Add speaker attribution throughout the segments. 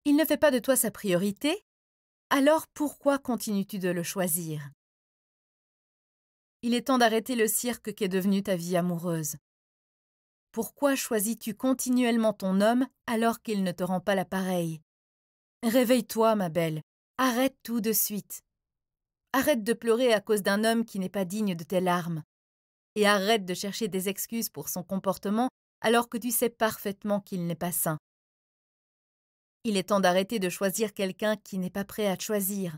Speaker 1: Il ne fait pas de toi sa priorité, alors pourquoi continues-tu de le choisir? Il est temps d'arrêter le cirque qu'est devenu ta vie amoureuse. Pourquoi choisis-tu continuellement ton homme alors qu'il ne te rend pas l'appareil? Réveille-toi, ma belle, arrête tout de suite. Arrête de pleurer à cause d'un homme qui n'est pas digne de tes larmes. Et arrête de chercher des excuses pour son comportement alors que tu sais parfaitement qu'il n'est pas sain. Il est temps d'arrêter de choisir quelqu'un qui n'est pas prêt à te choisir.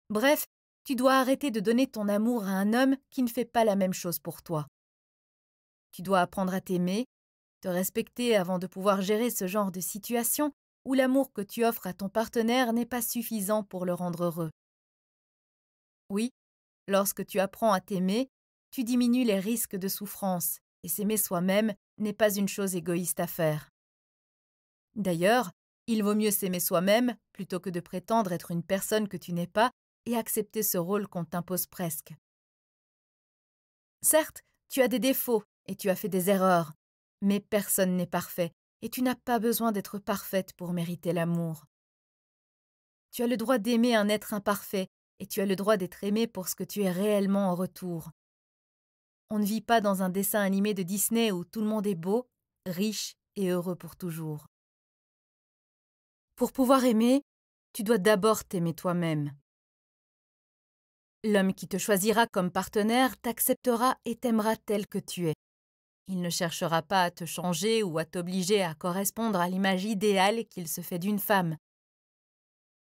Speaker 1: Bref, tu dois arrêter de donner ton amour à un homme qui ne fait pas la même chose pour toi. Tu dois apprendre à t'aimer, te respecter avant de pouvoir gérer ce genre de situation où l'amour que tu offres à ton partenaire n'est pas suffisant pour le rendre heureux. Oui, lorsque tu apprends à t'aimer, tu diminues les risques de souffrance, et s'aimer soi-même n'est pas une chose égoïste à faire. D'ailleurs, il vaut mieux s'aimer soi-même plutôt que de prétendre être une personne que tu n'es pas et accepter ce rôle qu'on t'impose presque. Certes, tu as des défauts et tu as fait des erreurs, mais personne n'est parfait et tu n'as pas besoin d'être parfaite pour mériter l'amour. Tu as le droit d'aimer un être imparfait et tu as le droit d'être aimé pour ce que tu es réellement en retour. On ne vit pas dans un dessin animé de Disney où tout le monde est beau, riche et heureux pour toujours. Pour pouvoir aimer, tu dois d'abord t'aimer toi-même. L'homme qui te choisira comme partenaire t'acceptera et t'aimera tel que tu es. Il ne cherchera pas à te changer ou à t'obliger à correspondre à l'image idéale qu'il se fait d'une femme.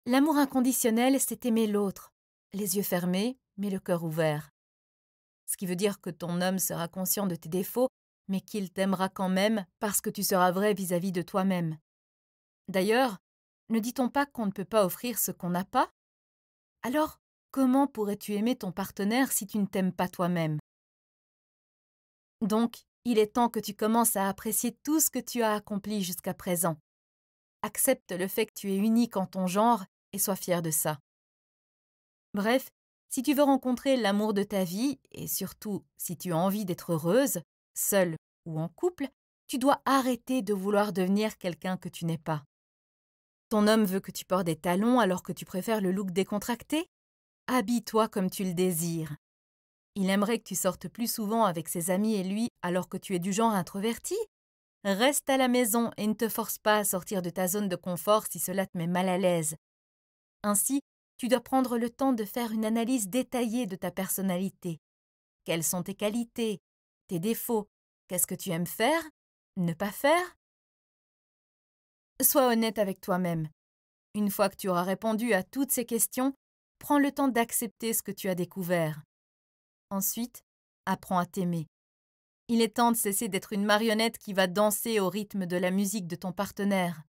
Speaker 1: L'amour inconditionnel, c'est aimer l'autre, les yeux fermés, mais le cœur ouvert. Ce qui veut dire que ton homme sera conscient de tes défauts, mais qu'il t'aimera quand même parce que tu seras vrai vis-à-vis de toi-même. D'ailleurs, ne dit-on pas qu'on ne peut pas offrir ce qu'on n'a pas? Alors, comment pourrais-tu aimer ton partenaire si tu ne t'aimes pas toi-même? Donc, il est temps que tu commences à apprécier tout ce que tu as accompli jusqu'à présent. Accepte le fait que tu es unique en ton genre et sois fier de ça. Bref, si tu veux rencontrer l'amour de ta vie, et surtout si tu as envie d'être heureuse, seule ou en couple, tu dois arrêter de vouloir devenir quelqu'un que tu n'es pas. Ton homme veut que tu portes des talons alors que tu préfères le look décontracté? Habille-toi comme tu le désires. Il aimerait que tu sortes plus souvent avec ses amis et lui alors que tu es du genre introverti? Reste à la maison et ne te force pas à sortir de ta zone de confort si cela te met mal à l'aise. Ainsi, tu dois prendre le temps de faire une analyse détaillée de ta personnalité. Quelles sont tes qualités, tes défauts? Qu'est-ce que tu aimes faire? Ne pas faire? Sois honnête avec toi-même. Une fois que tu auras répondu à toutes ces questions, prends le temps d'accepter ce que tu as découvert. Ensuite, apprends à t'aimer. Il est temps de cesser d'être une marionnette qui va danser au rythme de la musique de ton partenaire.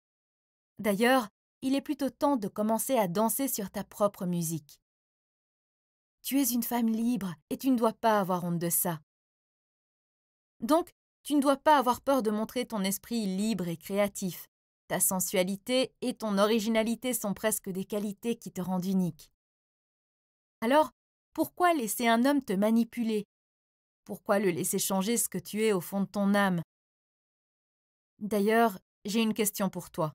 Speaker 1: D'ailleurs, il est plutôt temps de commencer à danser sur ta propre musique. Tu es une femme libre et tu ne dois pas avoir honte de ça. Donc, tu ne dois pas avoir peur de montrer ton esprit libre et créatif. Ta sensualité et ton originalité sont presque des qualités qui te rendent unique. Alors, pourquoi laisser un homme te manipuler? Pourquoi le laisser changer ce que tu es au fond de ton âme? D'ailleurs, j'ai une question pour toi.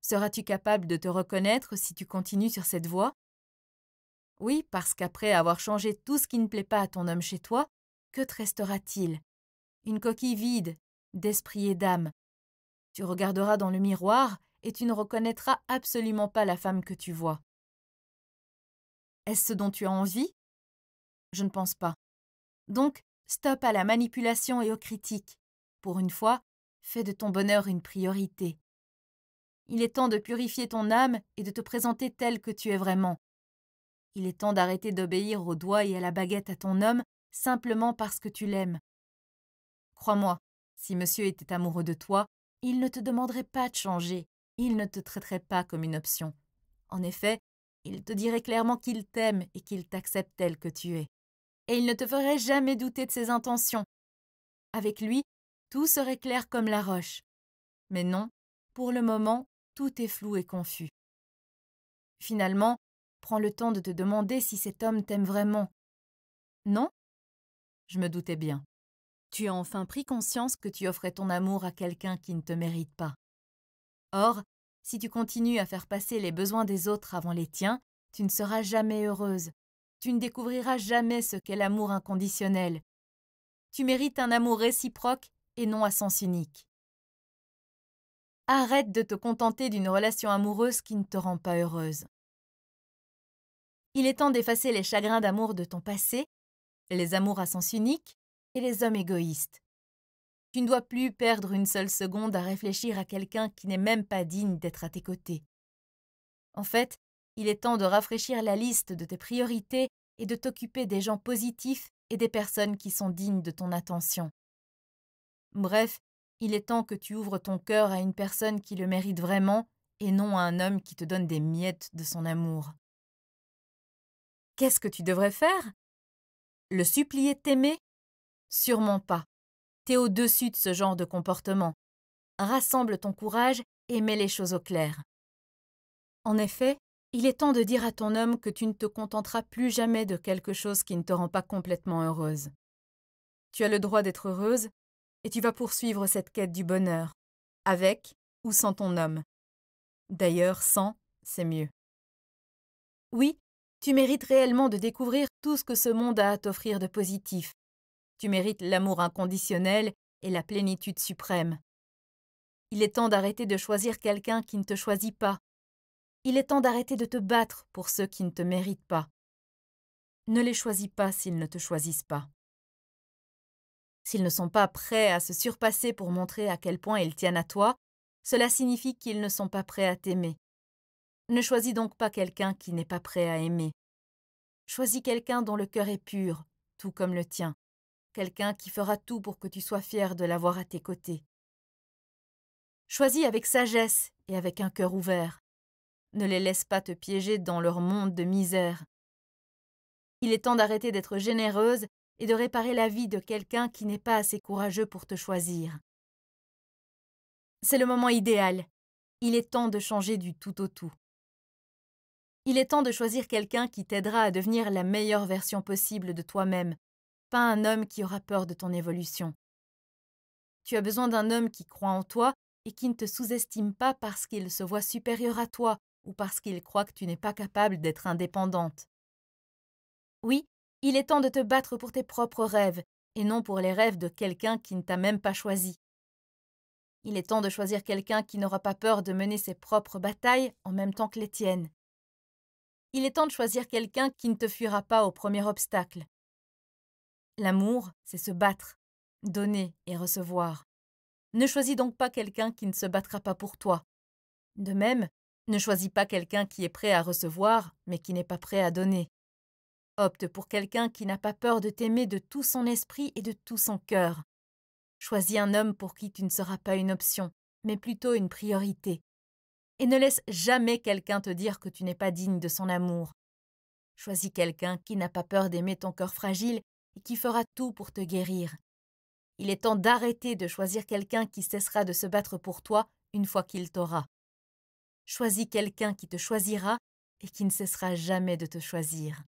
Speaker 1: Seras-tu capable de te reconnaître si tu continues sur cette voie? Oui, parce qu'après avoir changé tout ce qui ne plaît pas à ton homme chez toi, que te restera-t-il? Une coquille vide, d'esprit et d'âme. Tu regarderas dans le miroir et tu ne reconnaîtras absolument pas la femme que tu vois. Est-ce ce dont tu as envie? Je ne pense pas. Donc, stop à la manipulation et aux critiques. Pour une fois, fais de ton bonheur une priorité. Il est temps de purifier ton âme et de te présenter tel que tu es vraiment. Il est temps d'arrêter d'obéir au doigt et à la baguette à ton homme simplement parce que tu l'aimes. Crois-moi, si monsieur était amoureux de toi, il ne te demanderait pas de changer, il ne te traiterait pas comme une option. En effet, il te dirait clairement qu'il t'aime et qu'il t'accepte tel que tu es. Et il ne te ferait jamais douter de ses intentions. Avec lui, tout serait clair comme la roche. Mais non, pour le moment, tout est flou et confus. Finalement, prends le temps de te demander si cet homme t'aime vraiment. Non? Je me doutais bien. Tu as enfin pris conscience que tu offrais ton amour à quelqu'un qui ne te mérite pas. Or, Si tu continues à faire passer les besoins des autres avant les tiens, tu ne seras jamais heureuse. Tu ne découvriras jamais ce qu'est l'amour inconditionnel. Tu mérites un amour réciproque et non à sens unique. Arrête de te contenter d'une relation amoureuse qui ne te rend pas heureuse. Il est temps d'effacer les chagrins d'amour de ton passé, les amours à sens unique et les hommes égoïstes. Tu ne dois plus perdre une seule seconde à réfléchir à quelqu'un qui n'est même pas digne d'être à tes côtés. En fait, il est temps de rafraîchir la liste de tes priorités et de t'occuper des gens positifs et des personnes qui sont dignes de ton attention. Bref, il est temps que tu ouvres ton cœur à une personne qui le mérite vraiment et non à un homme qui te donne des miettes de son amour. Qu'est-ce que tu devrais faire? Le supplier de t'aimer? Sûrement pas. T'es au-dessus de ce genre de comportement. Rassemble ton courage et mets les choses au clair. En effet, il est temps de dire à ton homme que tu ne te contenteras plus jamais de quelque chose qui ne te rend pas complètement heureuse. Tu as le droit d'être heureuse et tu vas poursuivre cette quête du bonheur, avec ou sans ton homme. D'ailleurs, sans, c'est mieux. Oui, tu mérites réellement de découvrir tout ce que ce monde a à t'offrir de positif. Tu mérites l'amour inconditionnel et la plénitude suprême. Il est temps d'arrêter de choisir quelqu'un qui ne te choisit pas. Il est temps d'arrêter de te battre pour ceux qui ne te méritent pas. Ne les choisis pas s'ils ne te choisissent pas. S'ils ne sont pas prêts à se surpasser pour montrer à quel point ils tiennent à toi, cela signifie qu'ils ne sont pas prêts à t'aimer. Ne choisis donc pas quelqu'un qui n'est pas prêt à aimer. Choisis quelqu'un dont le cœur est pur, tout comme le tien. Quelqu'un qui fera tout pour que tu sois fier de l'avoir à tes côtés. Choisis avec sagesse et avec un cœur ouvert. Ne les laisse pas te piéger dans leur monde de misère. Il est temps d'arrêter d'être généreuse et de réparer la vie de quelqu'un qui n'est pas assez courageux pour te choisir. C'est le moment idéal. Il est temps de changer du tout au tout. Il est temps de choisir quelqu'un qui t'aidera à devenir la meilleure version possible de toi-même, pas un homme qui aura peur de ton évolution. Tu as besoin d'un homme qui croit en toi et qui ne te sous-estime pas parce qu'il se voit supérieur à toi ou parce qu'il croit que tu n'es pas capable d'être indépendante. Oui, il est temps de te battre pour tes propres rêves et non pour les rêves de quelqu'un qui ne t'a même pas choisi. Il est temps de choisir quelqu'un qui n'aura pas peur de mener ses propres batailles en même temps que les tiennes. Il est temps de choisir quelqu'un qui ne te fuira pas au premier obstacle. L'amour, c'est se battre, donner et recevoir. Ne choisis donc pas quelqu'un qui ne se battra pas pour toi. De même, ne choisis pas quelqu'un qui est prêt à recevoir, mais qui n'est pas prêt à donner. Opte pour quelqu'un qui n'a pas peur de t'aimer de tout son esprit et de tout son cœur. Choisis un homme pour qui tu ne seras pas une option, mais plutôt une priorité. Et ne laisse jamais quelqu'un te dire que tu n'es pas digne de son amour. Choisis quelqu'un qui n'a pas peur d'aimer ton cœur fragile et qui fera tout pour te guérir. Il est temps d'arrêter de choisir quelqu'un qui cessera de se battre pour toi une fois qu'il t'aura. Choisis quelqu'un qui te choisira et qui ne cessera jamais de te choisir.